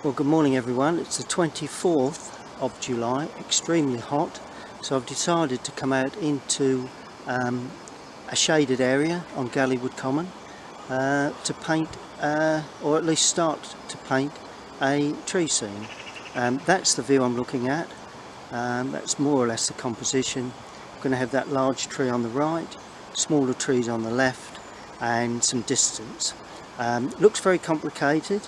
Well, good morning everyone. It's the 24th of July, extremely hot, so I've decided to come out into a shaded area on Galleywood Common to paint, or at least start to paint, a tree scene. That's the view I'm looking at. That's more or less the composition. I'm going to have that large tree on the right, smaller trees on the left, and some distance. Looks very complicated,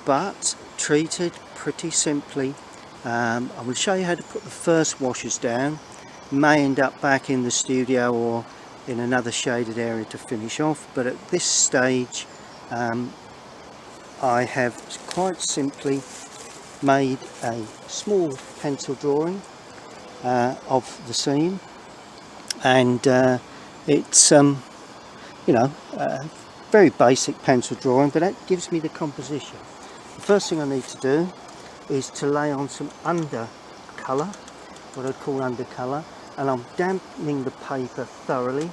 but treated pretty simply. I will show you how to put the first washes down. May end up back in the studio or in another shaded area to finish off, but at this stage I have quite simply made a small pencil drawing of the scene, and it's very basic pencil drawing, but that gives me the composition. The first thing I need to do is to lay on some undercolour, what I call undercolour, and I'm dampening the paper thoroughly.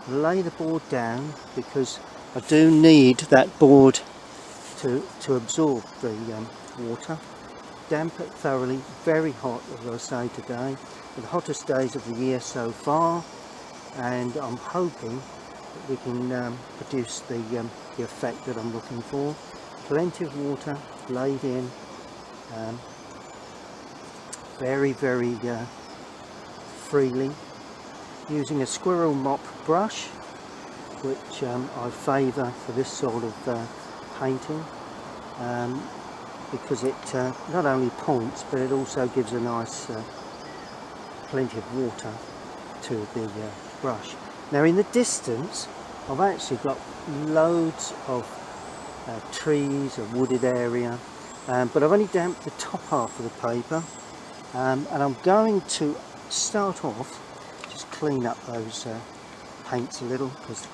Lay the board down because I do need that board to absorb the water. Damp it thoroughly. Very hot, as I say today, the hottest days of the year so far, and I'm hoping that we can produce the effect that I'm looking for. Plenty of water laid in, very freely, using a squirrel mop brush, which I favour for this sort of painting, because it not only points but it also gives a nice plenty of water to the brush. Now in the distance I've actually got loads of trees, a wooded area, but I've only damped the top half of the paper, and I'm going to start off, just clean up those paints a little because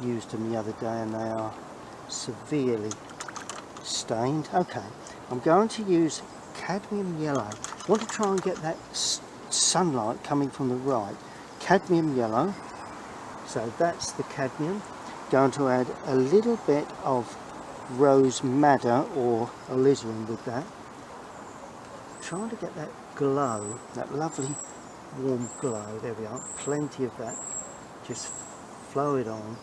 I used them the other day and they are severely stained. Okay, I'm going to use cadmium yellow. I want to try and get that sunlight coming from the right. Cadmium yellow, so that's the cadmium. Going to add a little bit of rose madder or alizarin with that. Trying to get that glow, that lovely warm glow. There we are, plenty of that, just flow it on.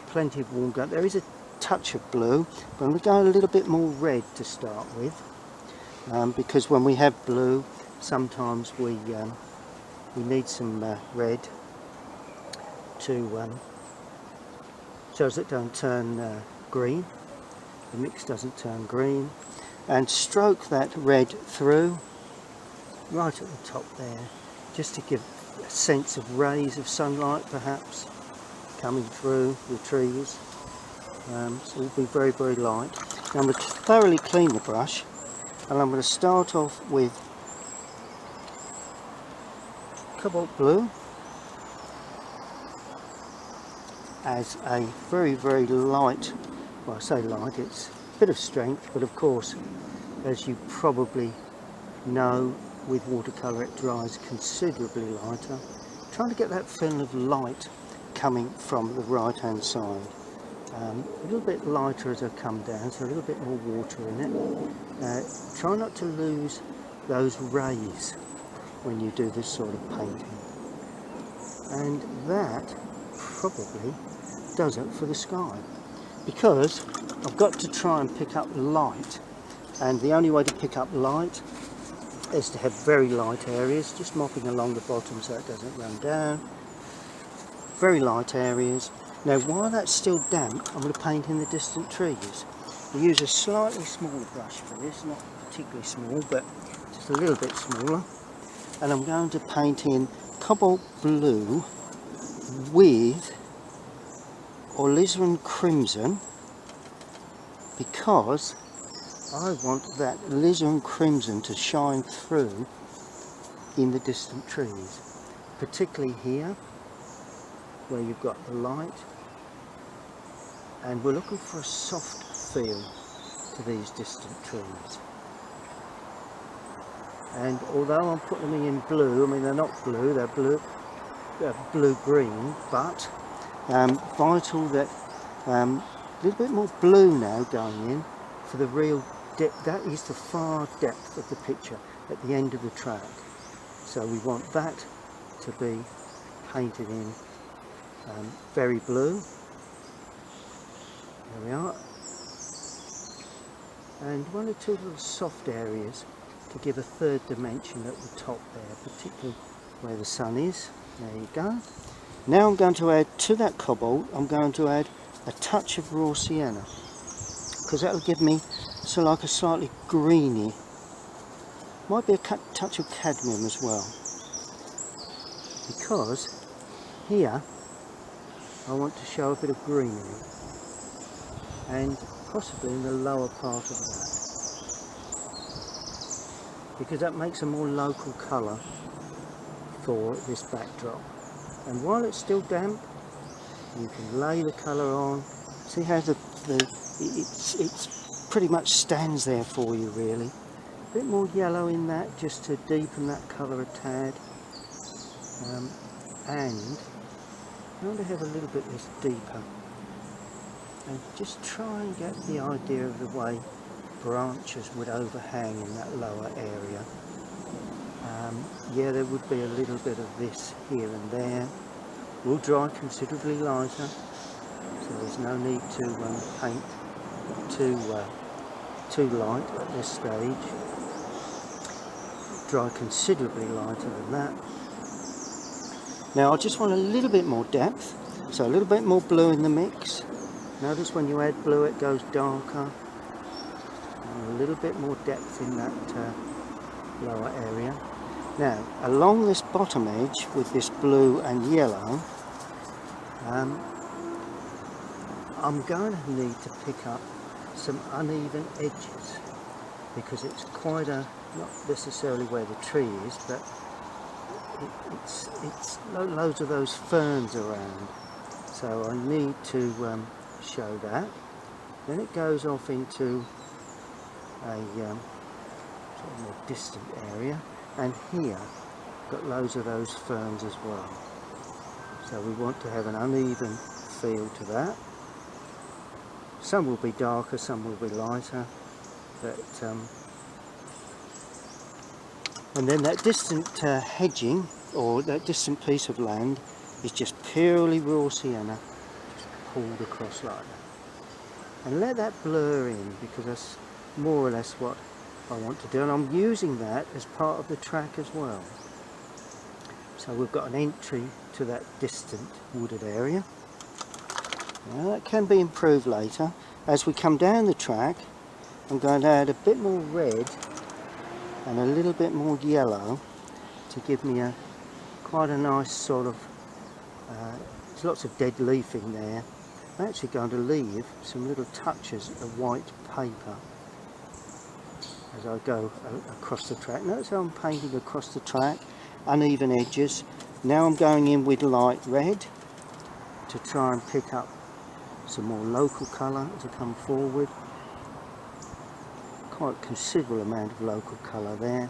Plenty of warm glow. There is a touch of blue, but I'm going to go a little bit more red to start with, because when we have blue sometimes we need some red to so as it don't turn green, the mix doesn't turn green, and stroke that red through right at the top there, just to give a sense of rays of sunlight perhaps coming through the trees. So it'll be very light. Now I'm going to thoroughly clean the brush, and I'm going to start off with cobalt blue as a very light, well I say light, it's a bit of strength, but of course as you probably know with watercolour it dries considerably lighter. Trying to get that film of light coming from the right hand side. A little bit lighter as I come down, so a little bit more water in it. Try not to lose those rays when you do this sort of painting. And that probably does it for the sky, because I've got to try and pick up light, and the only way to pick up light is to have very light areas, just mopping along the bottom so it doesn't run down. Very light areas. Now while that's still damp, I'm going to paint in the distant trees. I use a slightly smaller brush for this, not particularly small, but just a little bit smaller, and I'm going to paint in cobalt blue with alizarin crimson, because I want that alizarin crimson to shine through in the distant trees, particularly here where you've got the light, and we're looking for a soft feel to these distant trees. And although I'm putting them in blue, I mean they're not blue, they're blue-green, but vital that a little bit more blue now going in, for the real depth. That is the far depth of the picture at the end of the track. So we want that to be painted in very blue. There we are. And one or two little soft areas to give a third dimension at the top there, particularly where the sun is. There you go. Now I'm going to add to that cobalt, I'm going to add a touch of raw sienna, because that will give me like a slightly greeny, might be a touch of cadmium as well, because here I want to show a bit of greenery, and possibly in the lower part of that, because that makes a more local colour for this backdrop. And while it's still damp, you can lay the colour on. See how it's pretty much stands there for you, really. A bit more yellow in that, just to deepen that colour a tad. And I want to have a little bit this deeper, and just try and get the idea of the way branches would overhang in that lower area. Yeah, there would be a little bit of this here and there. Will dry considerably lighter, so there's no need to paint too light at this stage. Dry considerably lighter than that. Now I just want a little bit more depth, so a little bit more blue in the mix. Notice when you add blue it goes darker. And a little bit more depth in that lower area. Now along this bottom edge with this blue and yellow, I'm going to need to pick up some uneven edges, because it's quite a, not necessarily where the tree is, but it's loads of those ferns around, so I need to show that. Then it goes off into a sort of more distant area, and here got loads of those ferns as well, so we want to have an uneven feel to that. Some will be darker, some will be lighter, but and then that distant hedging, or that distant piece of land, is just purely raw sienna, just pulled across like that. And let that blur in, because that's more or less what I want to do, and I'm using that as part of the track as well. So we've got an entry to that distant wooded area. Now that can be improved later. As we come down the track, I'm going to add a bit more red and a little bit more yellow to give me quite a nice sort of, there's lots of dead leaf in there. I'm actually going to leave some little touches of white paper as I go across the track. Notice how I'm painting across the track, uneven edges. Now I'm going in with light red to try and pick up some more local colour as I come forward. Quite a considerable amount of local colour there,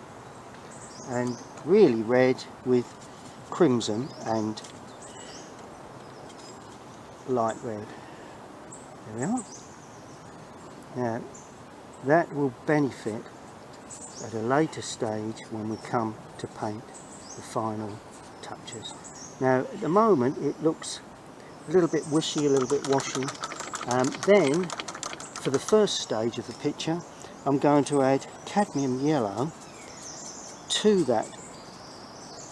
and really red with crimson and light red. There we are. Now that will benefit at a later stage when we come to paint the final touches. Now at the moment it looks a little bit wishy, a little bit washy. Then for the first stage of the picture I'm going to add cadmium yellow to that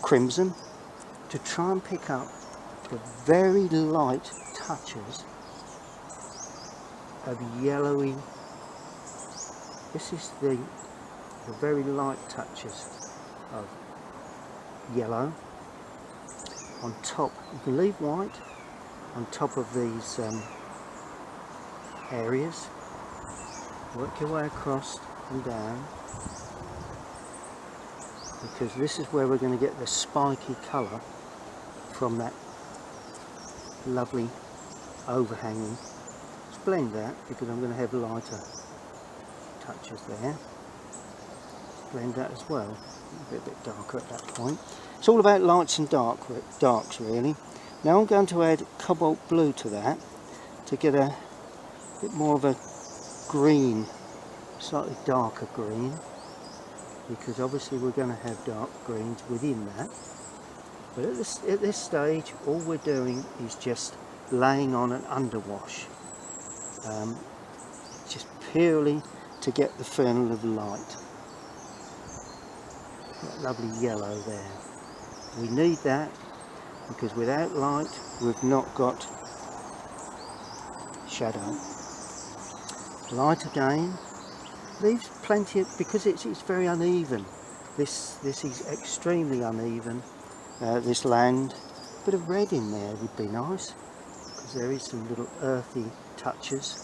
crimson to try and pick up the very light touches of yellowy. This is the very light touches of yellow on top. You can leave white on top of these areas. Work your way across and down, because this is where we're going to get the spiky colour from that lovely overhanging. Let's blend that, because I'm going to have lighter touches there. Blend that as well, a bit darker at that point. It's all about lights and darks really. Now I'm going to add cobalt blue to that to get a bit more of a green slightly darker green, because obviously we're going to have dark greens within that. But at this stage, all we're doing is just laying on an underwash, just purely to get the fernal of light. That lovely yellow there. We need that because without light we've not got shadow. Light again leaves plenty of, because it's very uneven. This is extremely uneven. This land, a bit of red in there would be nice, because there is some little earthy touches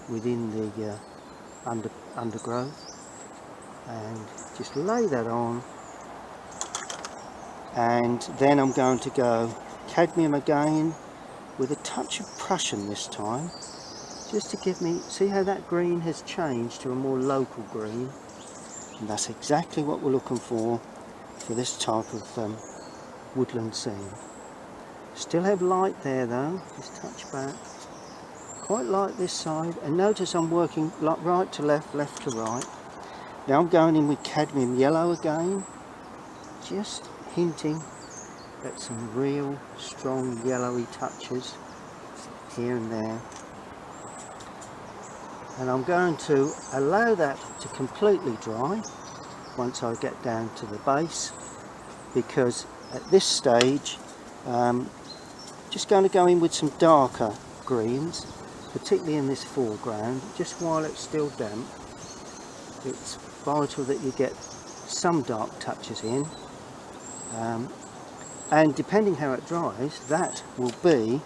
within the undergrowth. And just lay that on, and then I'm going to go cadmium again with a touch of Prussian this time, just to give me, see how that green has changed to a more local green, and that's exactly what we're looking for this type of woodland scene. Still have light there though, just touch back, quite light this side, and notice I'm working like right to left, left to right. Now I'm going in with cadmium yellow again, just hinting at some real strong yellowy touches here and there. And I'm going to allow that to completely dry once I get down to the base, because at this stage just going to go in with some darker greens, particularly in this foreground, just while it's still damp. It's vital that you get some dark touches in, and depending how it dries, that will be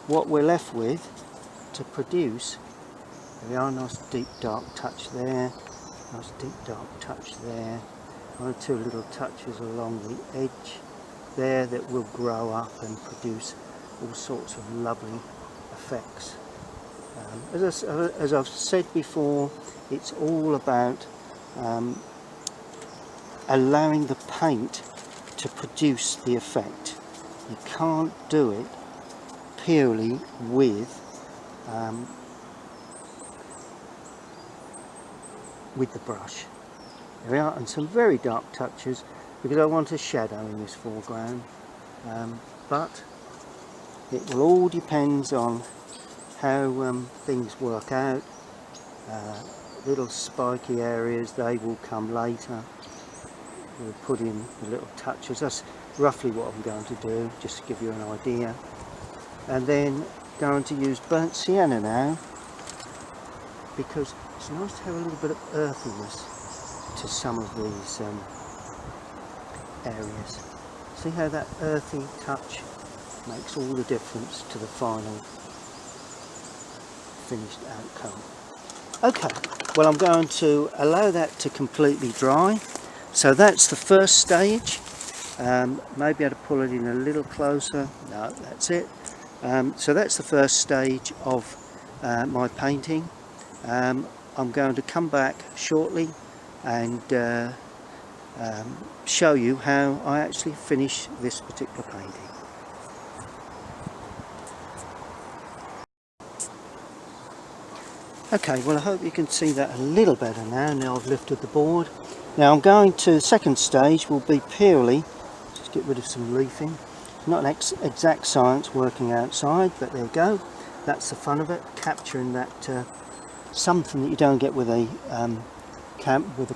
what we're left with to produce. There we are, nice deep dark touch there, nice deep dark touch there, one or two little touches along the edge there that will grow up and produce all sorts of lovely effects. As I've said before, it's all about allowing the paint to produce the effect. You can't do it purely with the brush. There we are, and some very dark touches because I want a shadow in this foreground, but it will all depend on how things work out. Little spiky areas, they will come later. We'll put in the little touches. That's roughly what I'm going to do, just to give you an idea. And then going to use burnt sienna now, because it's nice to have a little bit of earthiness to some of these areas. See how that earthy touch makes all the difference to the final finished outcome. Okay, well, I'm going to allow that to completely dry. So that's the first stage. Maybe I'd pull it in a little closer. No, that's it. So that's the first stage of my painting. I'm going to come back shortly and show you how I actually finish this particular painting. Okay, well, I hope you can see that a little better now I've lifted the board. Now I'm going to, the second stage will be purely, just get rid of some leafing. Not an exact science working outside, but there you go. That's the fun of it, capturing that something that you don't get with a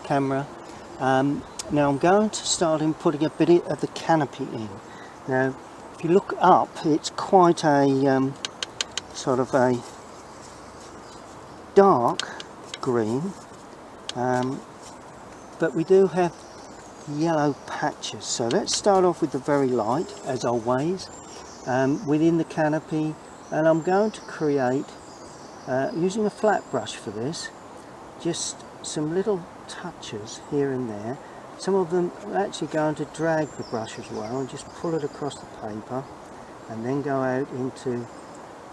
camera. Now I'm going to start in putting a bit of the canopy in. Now, if you look up, it's quite a sort of a dark green, but we do have yellow patches. So let's start off with the very light, as always, within the canopy, and I'm going to create, using a flat brush for this, just some little touches here and there. Some of them are actually going to drag the brush as well and just pull it across the paper and then go out into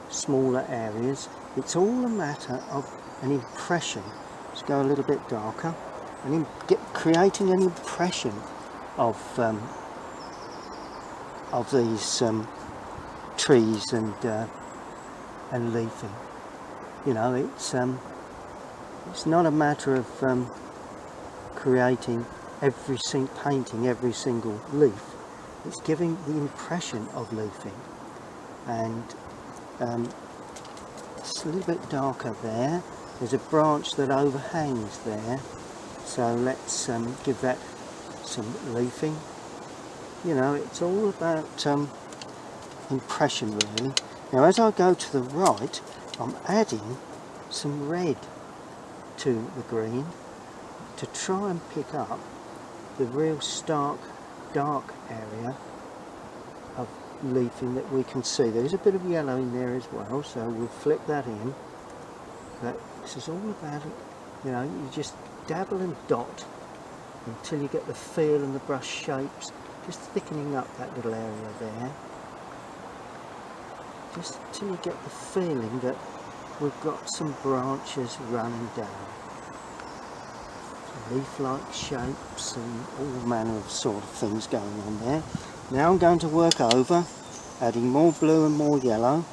smaller areas. It's all a matter of an impression. Let's go a little bit darker and creating an impression of these trees and leafing. You know, it's It's not a matter of creating painting every single leaf. It's giving the impression of leafing, and it's a little bit darker there. There's a branch that overhangs there, so let's give that some leafing. You know, it's all about impression really. Now as I go to the right, I'm adding some red to the green to try and pick up the real stark dark area of leafing that we can see. There's a bit of yellow in there as well, so we'll flip that in. But this is all about it, you know, you just dabble and dot until you get the feel and the brush shapes, just thickening up that little area there, just until you get the feeling that we've got some branches running down, leaf-like shapes and all manner of sort of things going on there. Now I'm going to work over, adding more blue and more yellow,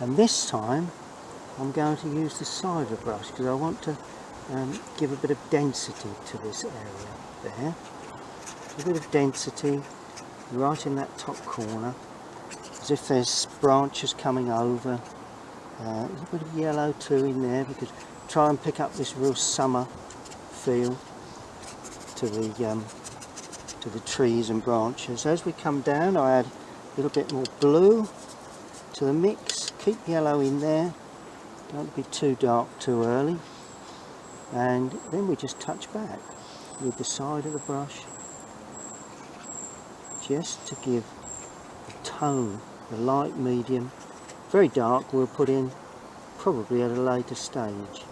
and this time I'm going to use the side of the brush because I want to give a bit of density to this area there. A bit of density right in that top corner, as if there's branches coming over. There's a bit of yellow too in there, because try and pick up this real summer feel to the trees and branches. As we come down, I add a little bit more blue to the mix. Keep yellow in there, don't be too dark too early, and then we just touch back with the side of the brush just to give the tone, the light, medium. Very dark we'll put in probably at a later stage.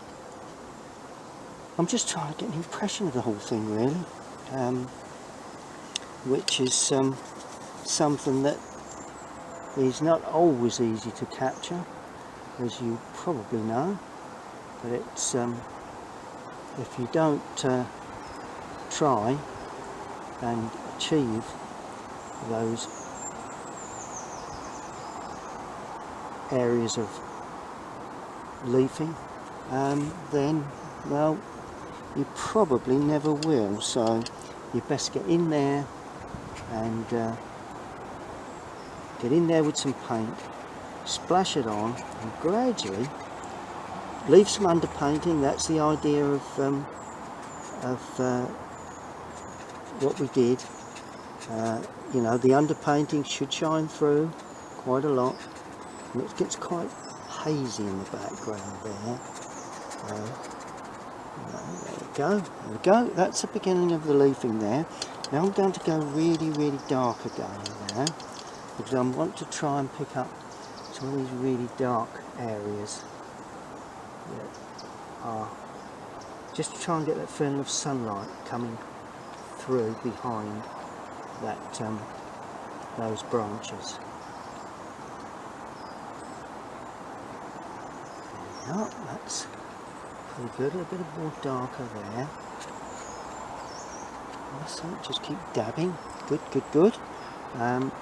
I'm just trying to get an impression of the whole thing really, which is something that is not always easy to capture, as you probably know, but it's if you don't try and achieve those areas of leafing, then, well, you probably never will. So you best get in there and get in there with some paint, splash it on, and gradually leave some underpainting. That's the idea of what we did. You know, the underpainting should shine through quite a lot, and it gets quite hazy in the background there. There we go, that's the beginning of the leafing there. Now I'm going to go really, really dark again now, because I want to try and pick up some of these really dark areas that are, just to try and get that feeling of sunlight coming through behind that those branches. Yeah, that's pretty good. A bit more darker there. Awesome. Just keep dabbing. Good, good, good. Now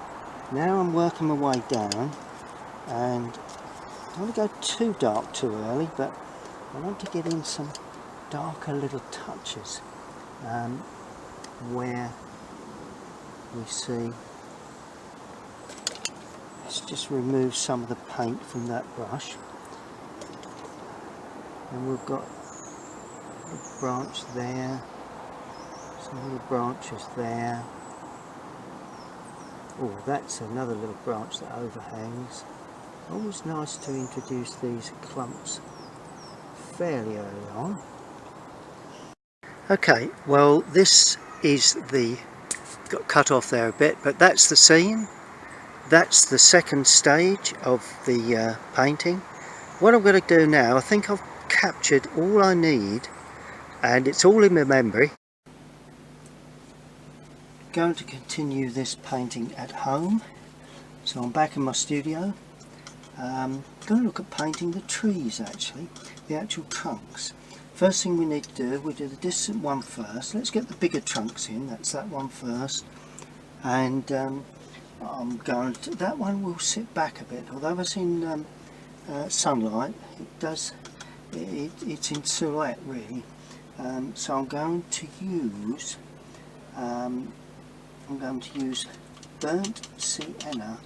I'm working my way down, and I don't want to go too dark too early, but I want to get in some darker little touches where we see. Let's just remove some of the paint from that brush, and we've got a branch there, some little branches there. Oh, that's another little branch that overhangs. Always nice to introduce these clumps fairly early on. Okay, well, this is got cut off there a bit, but that's the scene. That's the second stage of the painting. What I'm going to do now, I think I've captured all I need, and it's all in my memory. Going to continue this painting at home, so I'm back in my studio. Going to look at painting the trees, actually, the actual trunks. First thing we need to do, we do the distant one first. Let's get the bigger trunks in. That's that one first, and I'm going to, that one will sit back a bit, although it's in sunlight, it does. It's in silhouette really. So I'm going to use burnt sienna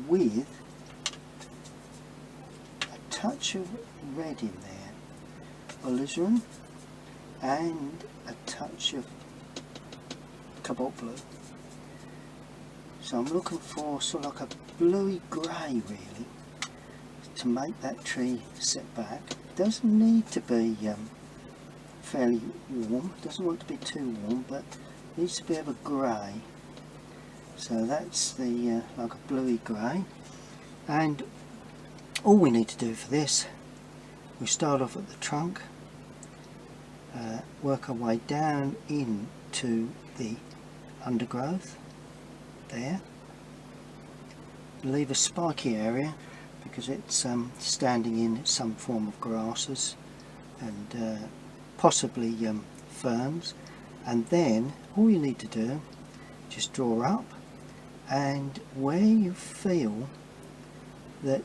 with a touch of red in there, alizarin, and a touch of cobalt blue. So I'm looking for sort of like a bluey grey really to make that tree set back. It doesn't need to be fairly warm, it doesn't want to be too warm, but it needs to be of a grey. So that's the like a bluey grey, and all we need to do for this, we start off at the trunk, work our way down into the undergrowth there, leave a spiky area because it's standing in some form of grasses and possibly ferns, and then all you need to do, just draw up, and where you feel that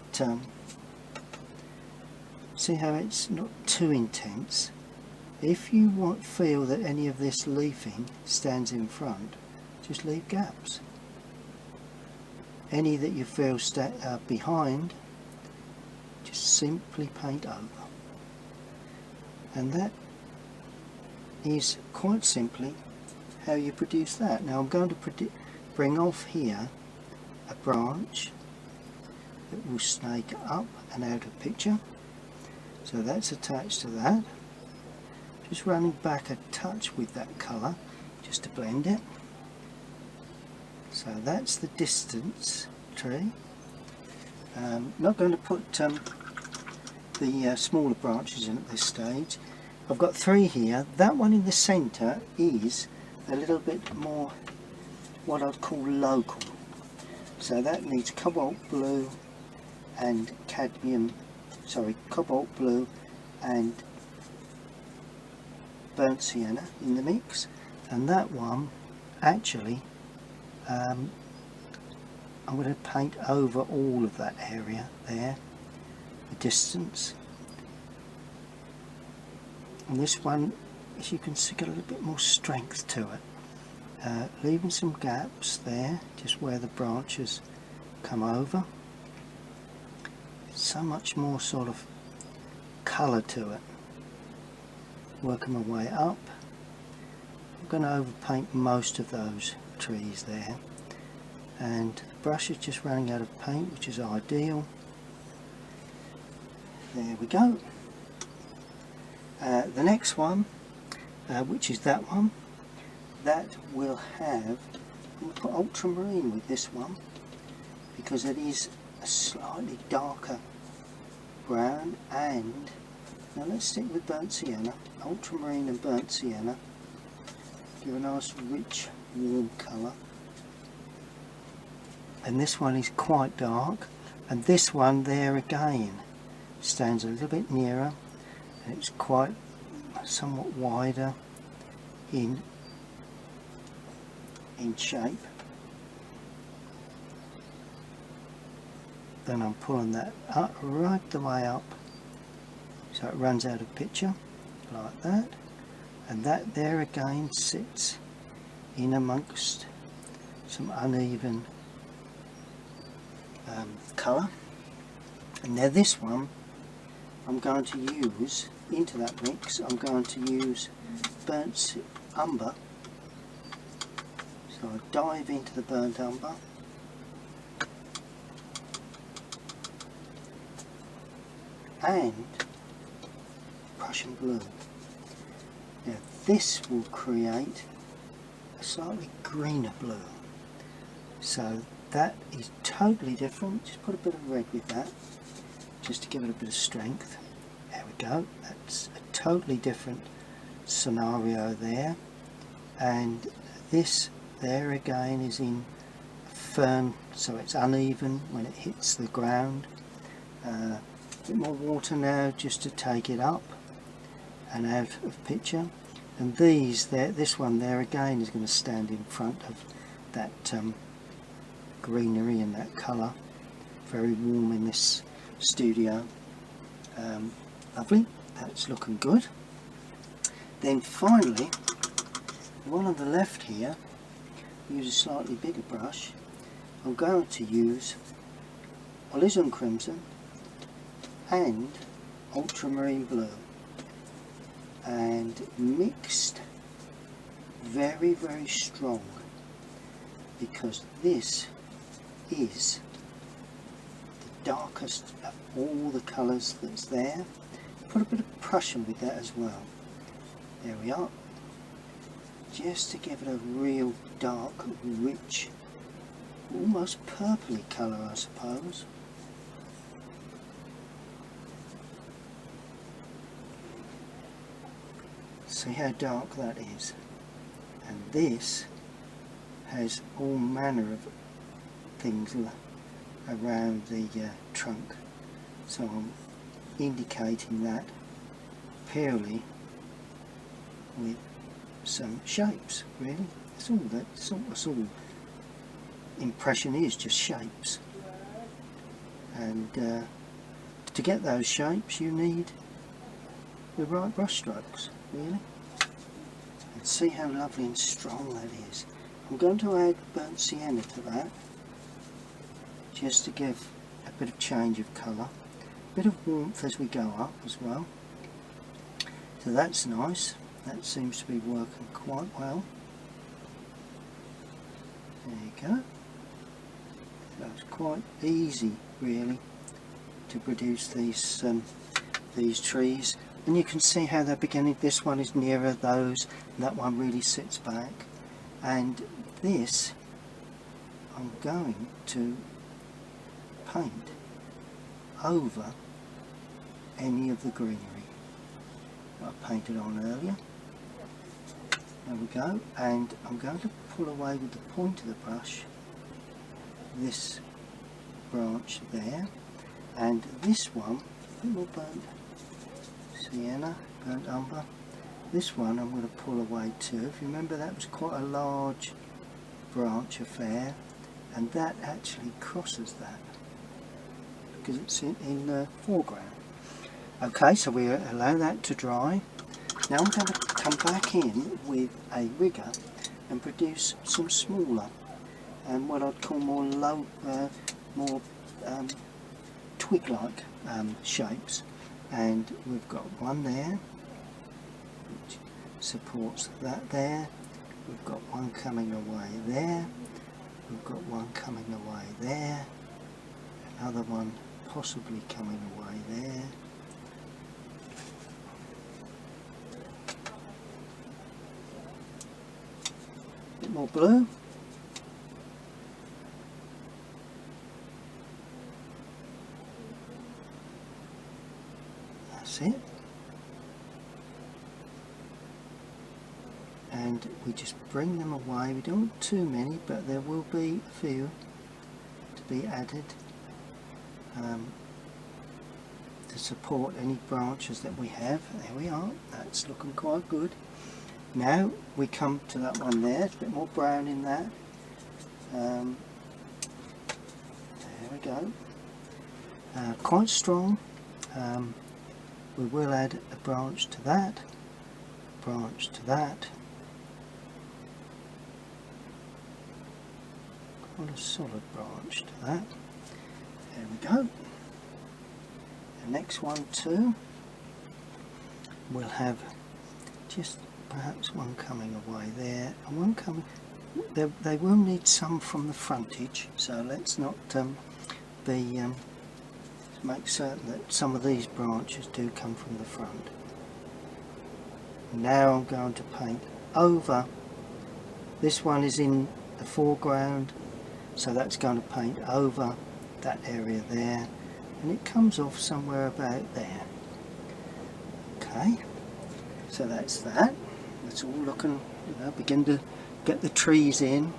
see how it's not too intense, if you feel that any of this leafing stands in front, just leave gaps. Any that you feel behind, just simply paint over. And that is quite simply how you produce that. Now I'm going to bring off here a branch that will snake up and out of picture. So that's attached to that. Just running back a touch with that colour just to blend it. So that's the distance tree. Not going to put the smaller branches in at this stage. I've got 3 here. That one in the centre is a little bit more what I'd call local. So that needs cobalt blue and cobalt blue and burnt sienna in the mix. And that one actually I'm going to paint over all of that area there, the distance. And this one, as you can see, got a little bit more strength to it. Leaving some gaps there, just where the branches come over. So much more sort of colour to it. Working my way up. I'm going to overpaint most of those trees there, and the brush is just running out of paint, which is ideal. There we go. The next one, which is that one, that will have, I'm going to put ultramarine with this one because it is a slightly darker brown, and now let's stick with burnt sienna. Ultramarine and burnt sienna give a nice rich warm colour, and this one is quite dark, and this one there again stands a little bit nearer, and it's quite somewhat wider in shape. Then I'm pulling that up right the way up so it runs out of picture like that, and that there again sits in amongst some uneven colour. And now this one I'm going to use into that mix, I'm going to use burnt umber. So I dive into the burnt umber, and Prussian blue. Now this will create a slightly greener blue, so that is totally different. Just put a bit of red with that just to give it a bit of strength. There we go, that's a totally different scenario there. And this there again is in fern, so it's uneven when it hits the ground. A bit more water now just to take it up and out of picture. And these there, this one there again is going to stand in front of that greenery and that colour very warm in this studio. Lovely, that's looking good. Then finally, the one on the left here, use a slightly bigger brush. I'm going to use alizarin crimson and ultramarine blue, and mixed very strong, because this is the darkest of all the colours that's there. Put a bit of Prussian with that as well. There we are. Just to give it a real dark, rich, almost purpley colour, I suppose. See how dark that is. And this has all manner of things around the trunk, so I'm indicating that purely with some shapes, really. That's all impression is, just shapes. And to get those shapes you need the right brush strokes, really. And see how lovely and strong that is. I'm going to add burnt sienna to that, just to give a bit of change of colour, a bit of warmth as we go up as well. So that's nice. That seems to be working quite well. There you go. So it's quite easy, really, to produce these trees. And you can see how they're beginning. This one is nearer those, and that one really sits back. And this, I'm going to paint over any of the greenery that I painted on earlier. There we go. And I'm going to pull away with the point of the brush this branch there, and this one, a bit more burnt sienna, burnt umber. This one I'm going to pull away too. If you remember, that was quite a large branch affair, and that actually crosses that because it's in the foreground. Okay, so we allow that to dry. Now I'm going to come back in with a rigger and produce some smaller and what I'd call more low, more twig-like shapes. And we've got one there which supports that there. We've got one coming away there. We've got one coming away there. Another one possibly coming away there. A bit more blue. That's it. And we just bring them away. We don't want too many, but there will be a few to be added to support any branches that we have. There we are. That's looking quite good. Now we come to that one there. It's a bit more brown in that. There we go. Quite strong. We will add a branch to that, branch to that. Quite a solid branch to that. There we go. The next one too. We'll have just perhaps one coming away there, and one coming. They will need some from the frontage, so let's not make certain that some of these branches do come from the front. Now I'm going to paint over. This one is in the foreground, so that's going to paint over that area there, and it comes off somewhere about there. Okay, so that's that. It's all looking, begin to get the trees in.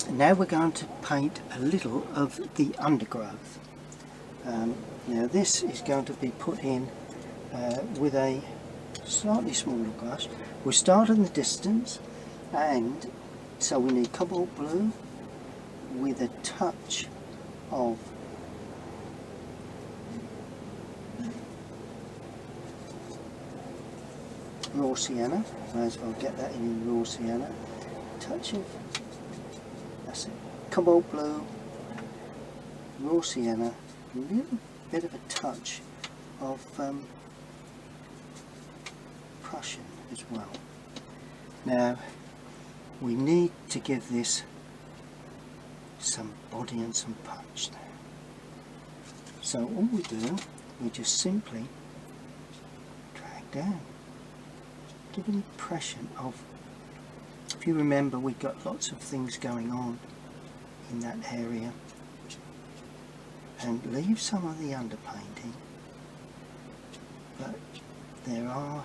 Now we're going to paint a little of the undergrowth. Now this is going to be put in with a slightly smaller brush. We'll start in the distance, and so we need cobalt blue, with a touch of raw sienna. May as well get that in raw sienna. Touch of, that's it, cobalt blue, raw sienna, a little bit of a touch of Prussian as well. Now we need to give this some body and some punch now. So all we do, we just simply drag down, give an impression of, if you remember, we've got lots of things going on in that area, and leave some of the underpainting, but there are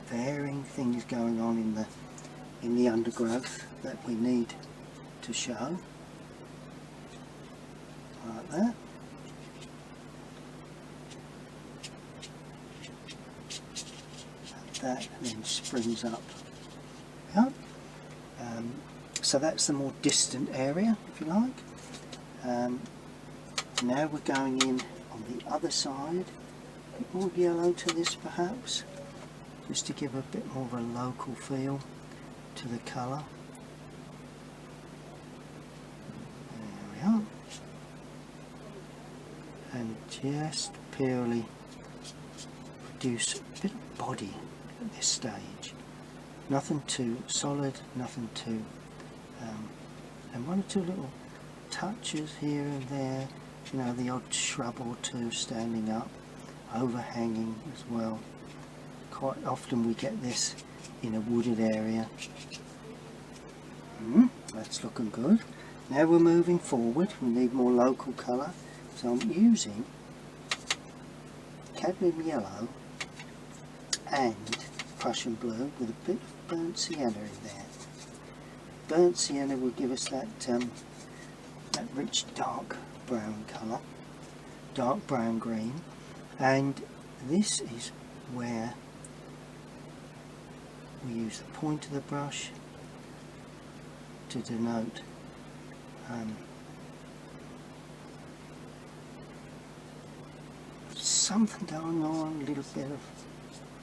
varying things going on in the undergrowth that we need to show, like that. And that then springs up. Yeah. So that's the more distant area, if you like. Now we're going in on the other side, a bit more yellow to this perhaps, just to give a bit more of a local feel to the colour. There we are. And just purely produce a bit of body at this stage. Nothing too solid, nothing too, and one or two little touches here and there, you know, the odd shrub or two standing up, overhanging as well. Quite often we get this in a wooded area. That's looking good. Now we're moving forward, we need more local colour, so I'm using cadmium yellow and Prussian blue with a bit of burnt sienna in there. Burnt sienna will give us that rich dark brown colour, dark brown green, and this is where we use the point of the brush to denote something going on, a little bit of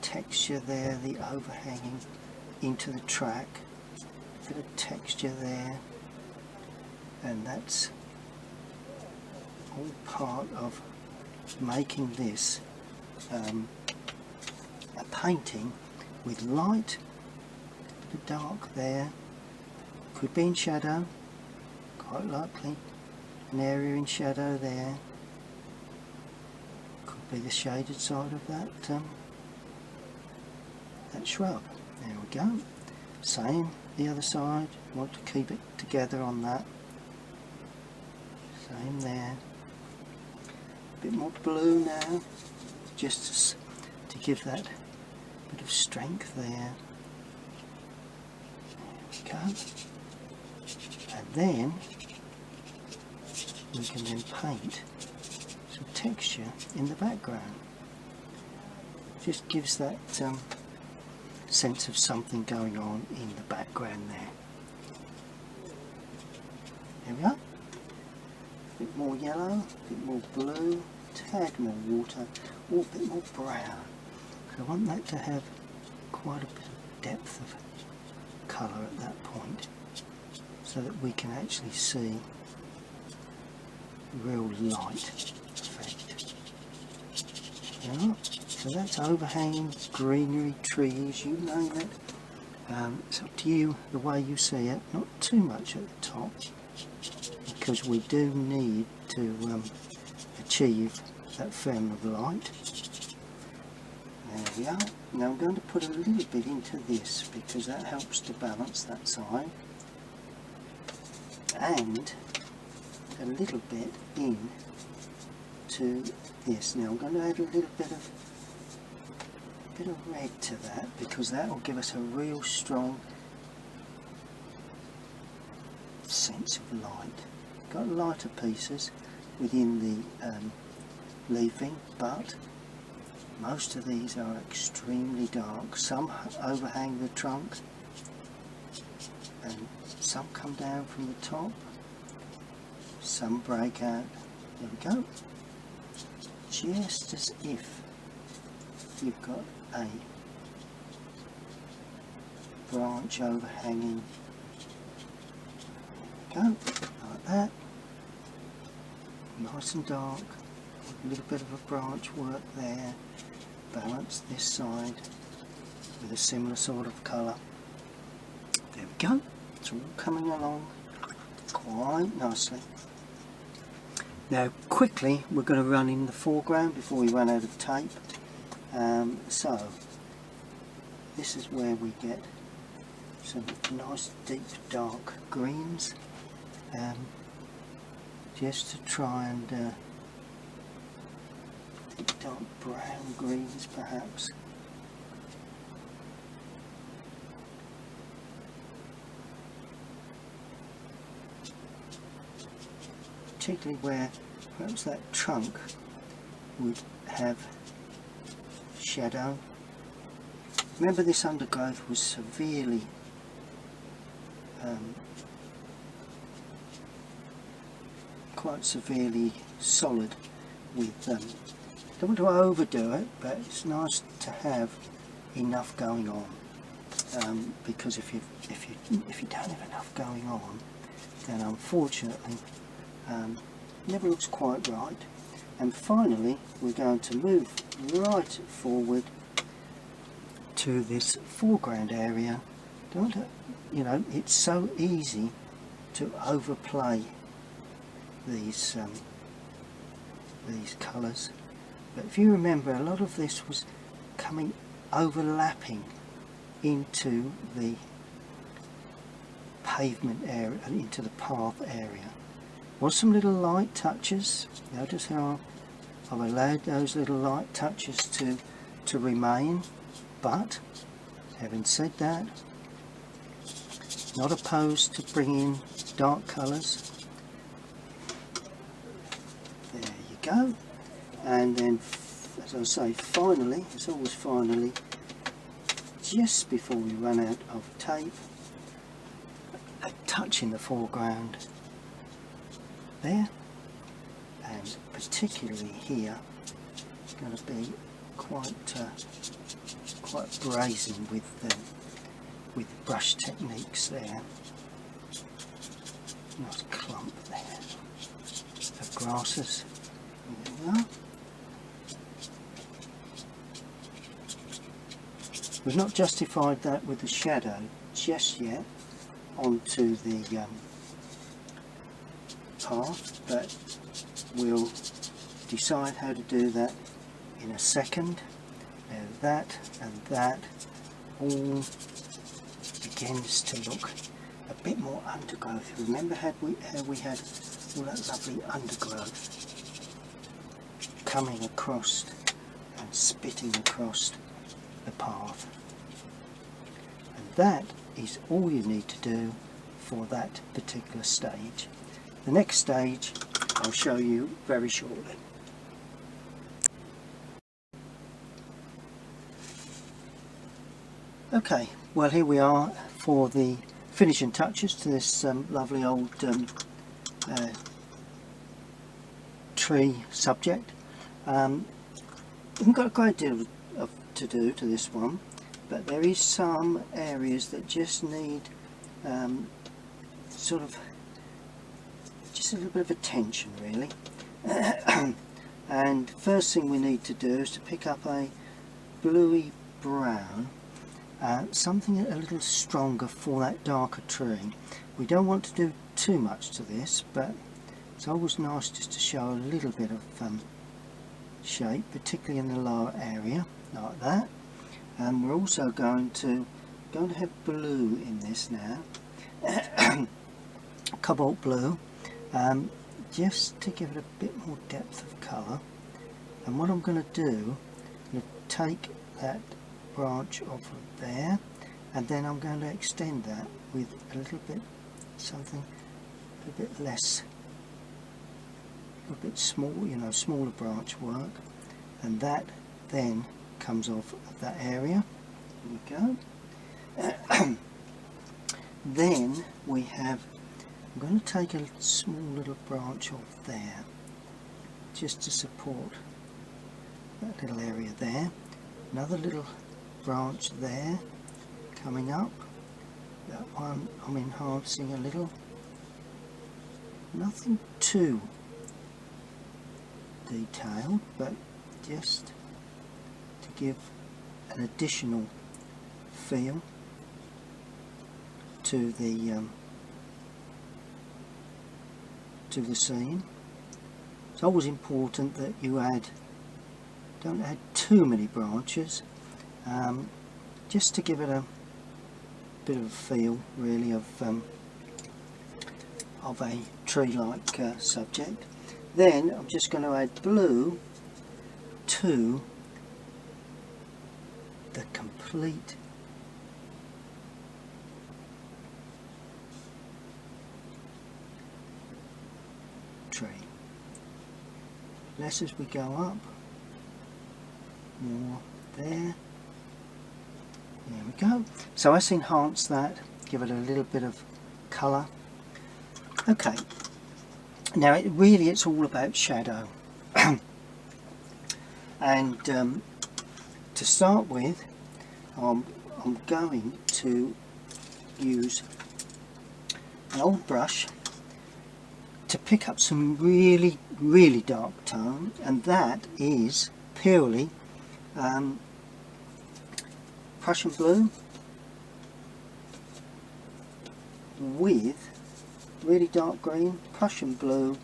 texture there, the overhanging into the track, a bit of texture there, and that's all part of making this a painting with light, a bit of dark there, could be in shadow, quite likely an area in shadow there, could be the shaded side of that that shrub. There we go. Same the other side, want to keep it together on that. Same there. A bit more blue now, just to give that bit of strength there. There we go. And then we can then paint some texture in the background. Just gives that sense of something going on in the background there. There we are. A bit more yellow, a bit more blue, a tad more water, or a bit more brown. So I want that to have quite a bit of depth of colour at that point, so that we can actually see real light effect. Yeah. So that's overhanging, greenery, trees, you name it. It's up to you the way you see it, not too much at the top, because we do need to achieve that film of light. There we are. Now I'm going to put a little bit into this, because that helps to balance that side, and a little bit in to this. Now I'm going to add a little bit of red to that, because that will give us a real strong sense of light. Got lighter pieces within the leafing, but most of these are extremely dark. Some overhang the trunk and some come down from the top, some breakout. There we go. Just as if you've got a branch overhanging. There we go, like that. Nice and dark. A little bit of a branch work there. Balance this side with a similar sort of colour. There we go. It's all coming along quite nicely. Now quickly we're going to run in the foreground before we run out of tape. So this is where we get some nice deep dark greens, just to try and deep dark brown greens perhaps. Particularly where perhaps that trunk would have shadow. Remember, this undergrowth was severely quite severely solid with don't want to overdo it, but it's nice to have enough going on, because if you don't have enough going on, then unfortunately never looks quite right. And finally we're going to move right forward to this foreground area. You know, it's so easy to overplay these colours, but if you remember, a lot of this was coming overlapping into the pavement area, into the path area. Was some little light touches. Notice how I've allowed those little light touches to remain, but having said that, not opposed to bringing dark colours. There you go. And then, as I say, finally, it's always finally, just before we run out of tape, a touch in the foreground there, and particularly here it's going to be quite brazen with brush techniques there. Nice clump there of grasses. There we are. We've not justified that with the shadow just yet onto the path, but we'll decide how to do that in a second. Now that and that all begins to look a bit more undergrowth. Remember how we had all that lovely undergrowth coming across and spitting across the path, and that is all you need to do for that particular stage. The next stage I'll show you very shortly. Okay, well, here we are for the finishing touches to this lovely old tree subject. We've got a great deal to do to this one, but there is some areas that just need sort of just a little bit of attention, really. And first thing we need to do is to pick up a bluey brown, something a little stronger for that darker tree. We don't want to do too much to this, but it's always nice just to show a little bit of shape, particularly in the lower area, like that. And we're also going to have blue in this now, cobalt blue, just to give it a bit more depth of colour. And what I'm going to do, I'm going to take that branch off of there, and then I'm going to extend that with a little bit something a bit less, a bit small, you know, smaller branch work, and that then comes off of that area. There we go. Then we have I'm going to take a small little branch off there just to support that little area there. Another little branch there coming up. That one I'm enhancing a little. Nothing too detailed, but just to give an additional feel to the scene. It's always important that you don't add too many branches, just to give it a bit of a feel really of a tree-like subject. Then I'm just going to add blue to the complete tree. Less as we go up, more there. There we go. So let's enhance that, give it a little bit of colour. Okay, now it's all about shadow. And to start with, I'm going to use an old brush to pick up some really, really dark tone, and that is purely Prussian blue with really dark green, Prussian blue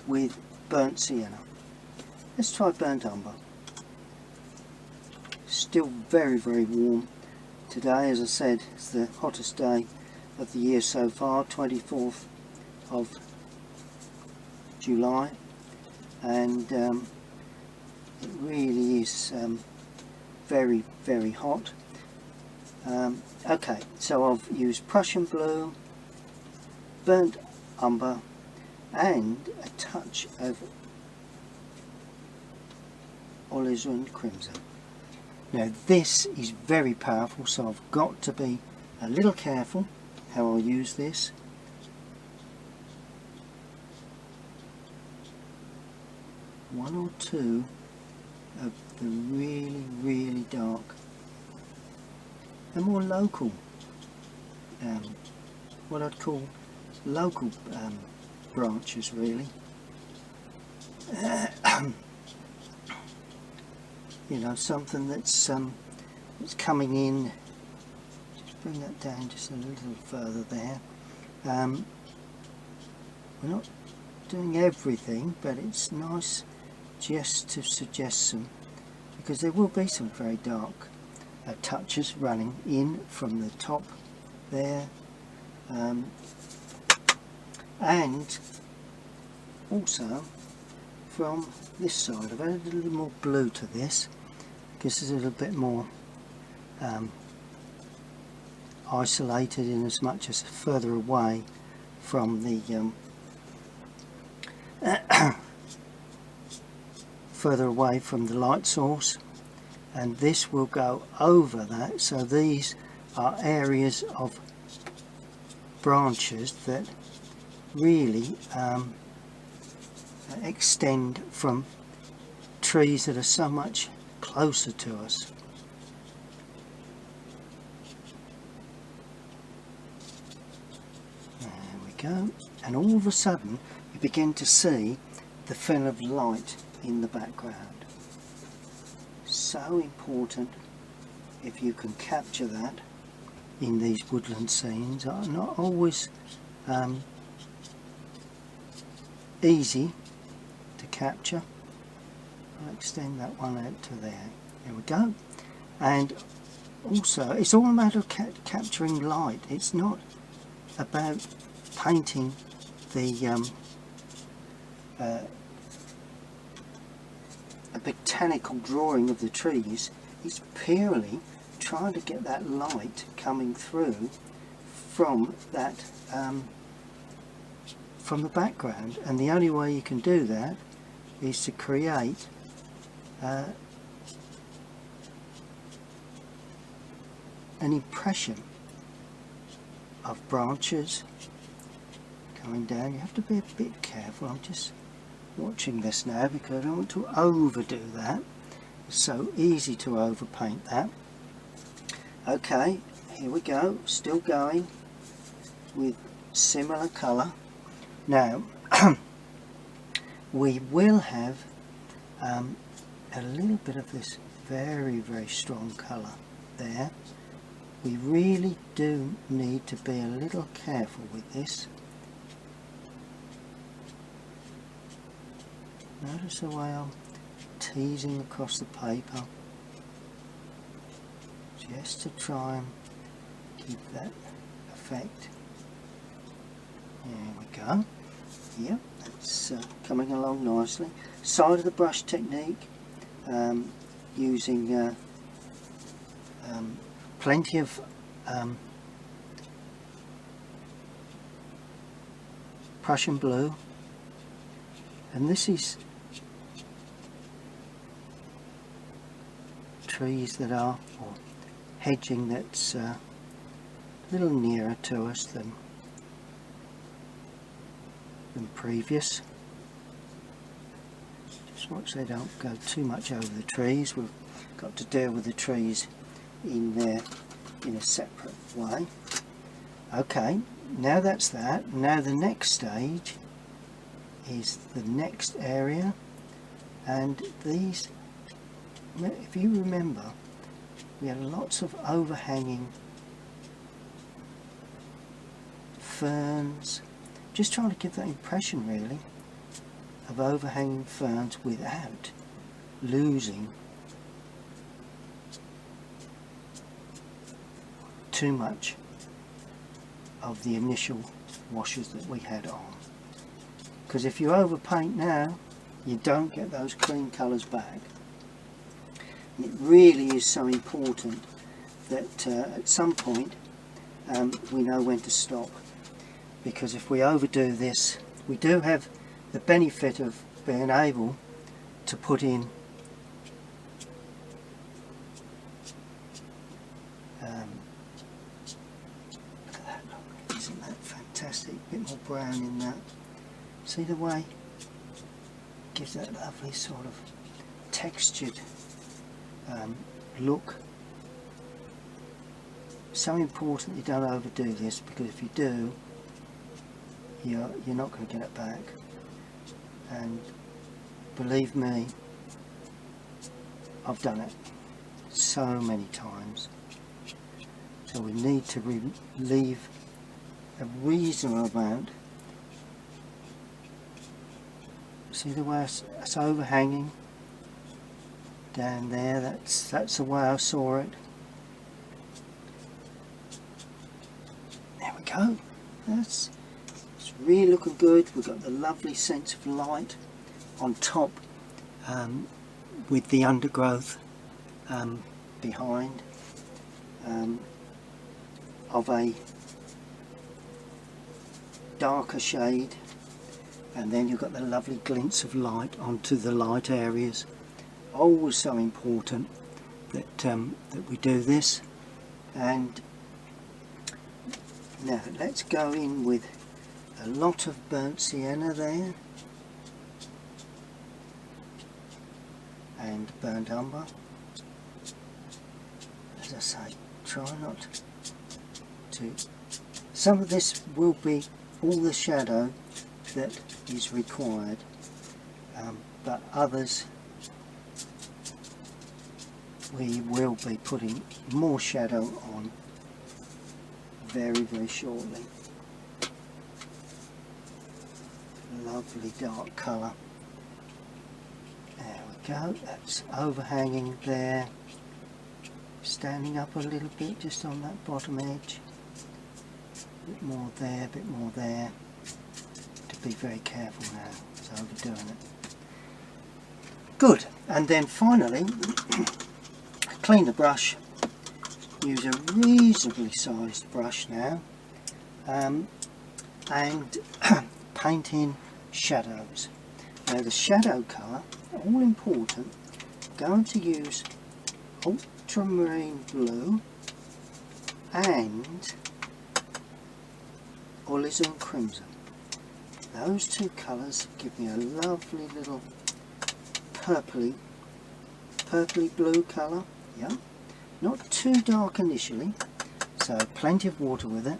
with burnt sienna. Let's try burnt umber. Still very, very warm today. As I said, it's the hottest day of the year so far, 24th of July, and it really is very, very hot. Okay, so I've used Prussian blue, burnt umber and a touch of alizarin crimson. Now this is very powerful, so I've got to be a little careful how I use this. One or two of the really, really dark and more local, what I'd call local branches really. You know, something that's coming in. Just bring that down just a little further there. We're not doing everything, but it's nice just to suggest some, because there will be some very dark touches running in from the top there, and also from this side. I've added a little more blue to this because it's a little bit more isolated, in as much as further away from the further away from the light source, and this will go over that. So these are areas of branches that really extend from trees that are so much closer to us. There we go, and all of a sudden you begin to see the film of light in the background. So important if you can capture that in these woodland scenes. Are not always easy to capture. I'll extend that one out to there. There we go. And also it's all a matter of capturing light. It's not about painting the a botanical drawing of the trees. It's purely trying to get that light coming through from that from the background, and the only way you can do that is to create an impression of branches coming down. You have to be a bit careful. I'm just watching this now because I don't want to overdo that. It's so easy to overpaint that. Okay, here we go, still going with similar colour. Now we will have a little bit of this very strong colour there. We really do need to be a little careful with this. Notice the way I'm teasing across the paper, just to try and keep that effect. There we go. Yep, that's coming along nicely. Side of the brush technique, using plenty of Prussian blue, and this is trees that are, or hedging that's a little nearer to us than previous. Just watch they don't go too much over the trees. We've got to deal with the trees in there in a separate way. Okay, now that's that. Now the next stage is the next area, and these, if you remember, we had lots of overhanging ferns, just trying to give that impression really of overhanging ferns without losing too much of the initial washes that we had on, because if you overpaint now you don't get those clean colours back. And it really is so important that at some point we know when to stop, because if we overdo this, we do have the benefit of being able to put in look at that, look, isn't that fantastic? A bit more brown in that. See the way it gives that lovely sort of textured look. So important you don't overdo this, because if you do, you're not going to get it back. And believe me, I've done it so many times. So we need to leave a reasonable amount. See the way it's overhanging down there? That's the way I saw it. There we go. It's really looking good. We've got the lovely sense of light on top, with the undergrowth behind, of a darker shade, and then you've got the lovely glints of light onto the light areas. Always so important that that we do this. And now let's go in with a lot of burnt sienna there, and burnt umber. As I say, try not to. Some of this will be all the shadow that is required, but others we will be putting more shadow on very shortly. Lovely dark colour. There we go, that's overhanging there, standing up a little bit just on that bottom edge. A bit more there, a bit more there. To be very careful now, it's overdoing it. Good, and then finally clean the brush. Use a reasonably sized brush now, and paint in shadows. Now the shadow colour, all important, going to use ultramarine blue and alizarin crimson. those two colours give me a lovely little purpley blue colour. Yeah, not too dark initially, so plenty of water with it.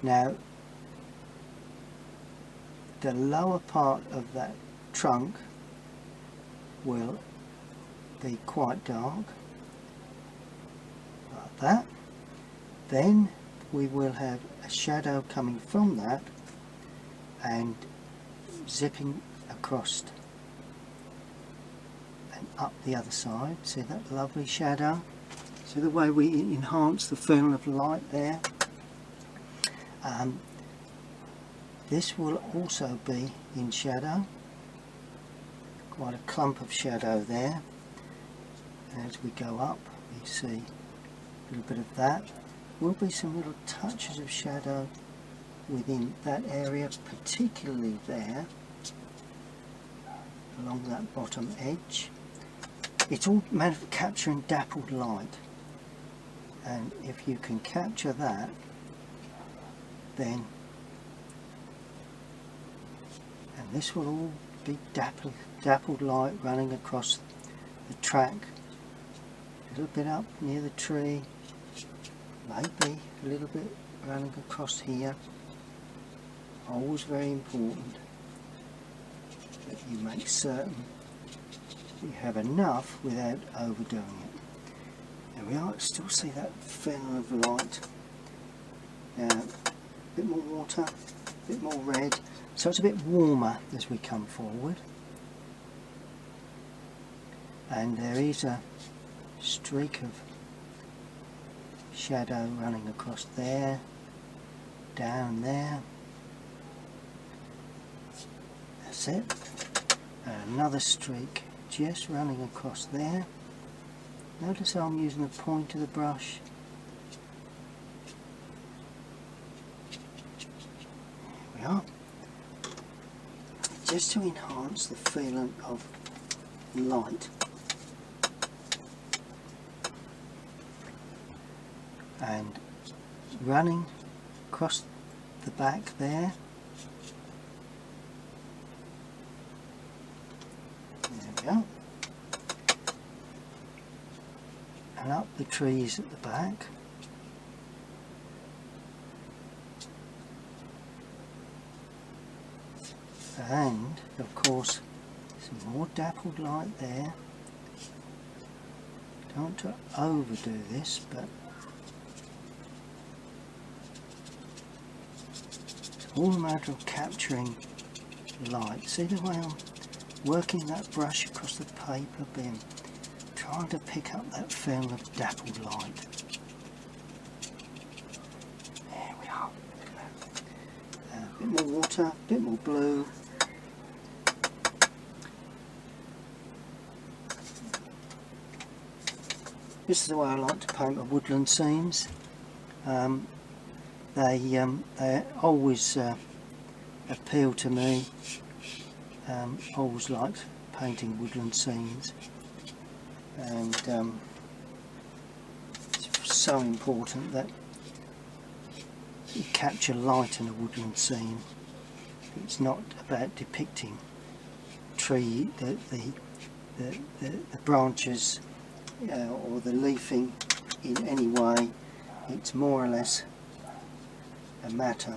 Now the lower part of that trunk will be quite dark, like that. Then we will have a shadow coming from that and zipping across and up the other side. See that lovely shadow? See the way we enhance the film of light there? This will also be in shadow, quite a clump of shadow there. And as we go up, we see a little bit of that. Will be some little touches of shadow within that area, particularly there along that bottom edge. It's all a matter of capturing dappled light, and if you can capture that, then and this will all be dappled light running across the track, a little bit up near the tree, maybe a little bit running across here. Always very important that you make certain you have enough without overdoing it. There we are, still see that film of light. Now, a bit more water, a bit more red, so it's a bit warmer as we come forward. And there is a streak of shadow running across there, down there. That's it. And another streak just running across there. Notice how I'm using the point of the brush. There we are. Just to enhance the feeling of light. And running across the back there. There we are. And up the trees at the back. And of course some more dappled light there. Don't want to overdo this, but it's all a matter of capturing light. See the way I'm working that brush across the paper bin, trying to pick up that film of dappled light. There we are. A bit more water, a bit more blue. This is the way I like to paint my woodland scenes. They always appeal to me. Always liked painting woodland scenes, and it's so important that you capture light in a woodland scene. It's not about depicting the branches or the leafing in any way. It's more or less a matter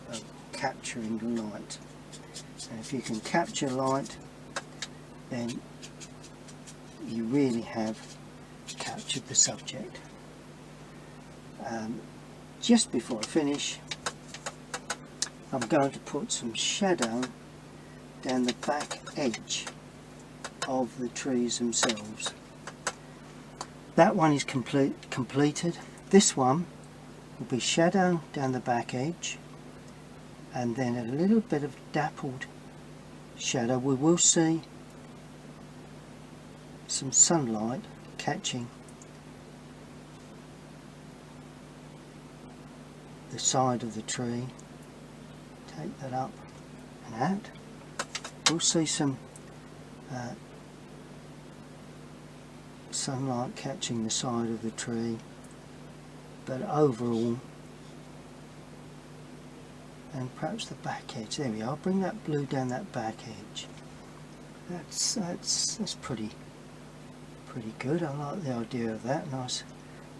of capturing the light. And if you can capture light, then you really have captured the subject. Just before I finish, I'm going to put some shadow down the back edge of the trees themselves. That one is completed. This one will be shadow down the back edge, and then a little bit of dappled shadow. We will see some sunlight catching the side of the tree. Take that up and out. We'll see some sunlight catching the side of the tree, but overall and perhaps the back edge. There we are. Bring that blue down that back edge. That's pretty good. I like the idea of that. Nice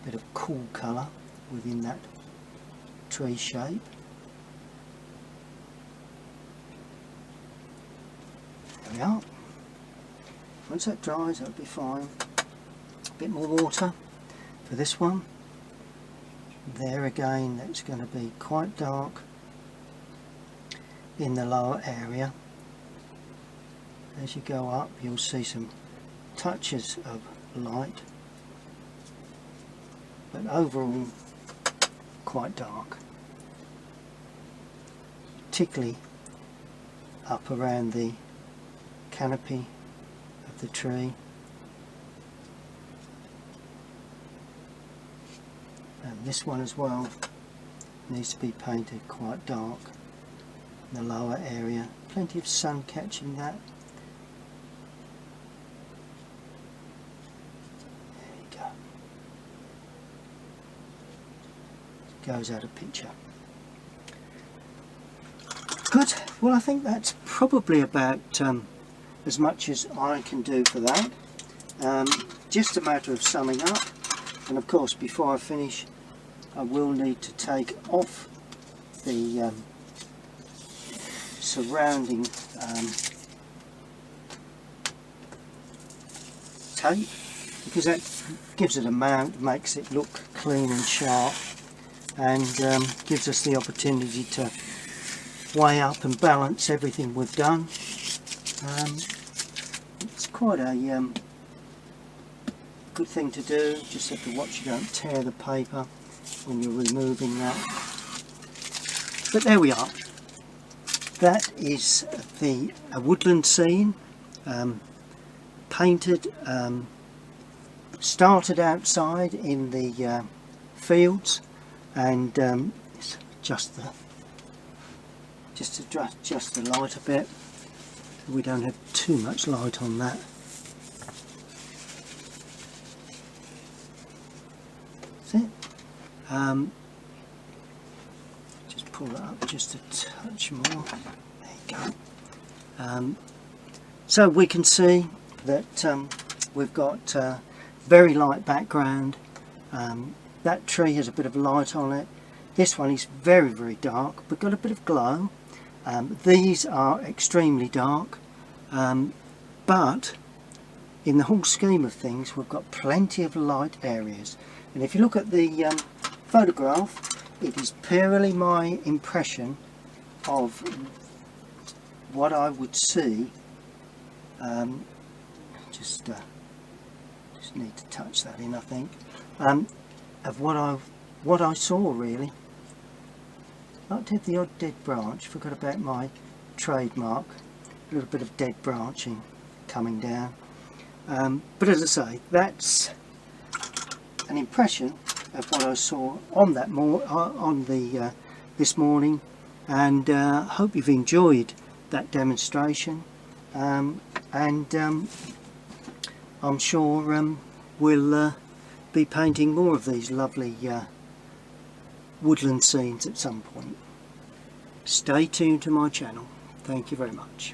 bit of cool colour within that tree shape. There we are. Once that dries, that'll be fine. A bit more water for this one. There again, that's going to be quite dark in the lower area. As you go up, you'll see some touches of light, but overall quite dark, particularly up around the canopy of the tree. And this one as well needs to be painted quite dark in the lower area. Plenty of sun catching that. There you go. Goes out of picture. Good. Well, I think that's probably about as much as I can do for that. Just a matter of summing up. And of course, before I finish, I will need to take off the surrounding tape, because that gives it a mount, makes it look clean and sharp, and gives us the opportunity to weigh up and balance everything we've done. It's quite a good thing to do. Just have to watch you don't tear the paper when you're removing that. But there we are. That is a woodland scene, painted, started outside in the fields, and just to adjust the light a bit so we don't have too much light on that. That's it. Just pull that up just a touch more. There you go. So we can see that we've got very light background. That tree has a bit of light on it. This one is very, very dark but got a bit of glow. These are extremely dark, but in the whole scheme of things we've got plenty of light areas. And if you look at the photograph, it is purely my impression of what I would see. Just need to touch that in, I think. Of what I saw, really. I like to have the odd dead branch. Forgot about my trademark. A little bit of dead branching coming down. But as I say, that's an impression of what I saw on that this morning, and hope you've enjoyed that demonstration, and I'm sure we'll be painting more of these lovely woodland scenes at some point. Stay tuned to my channel. Thank you very much.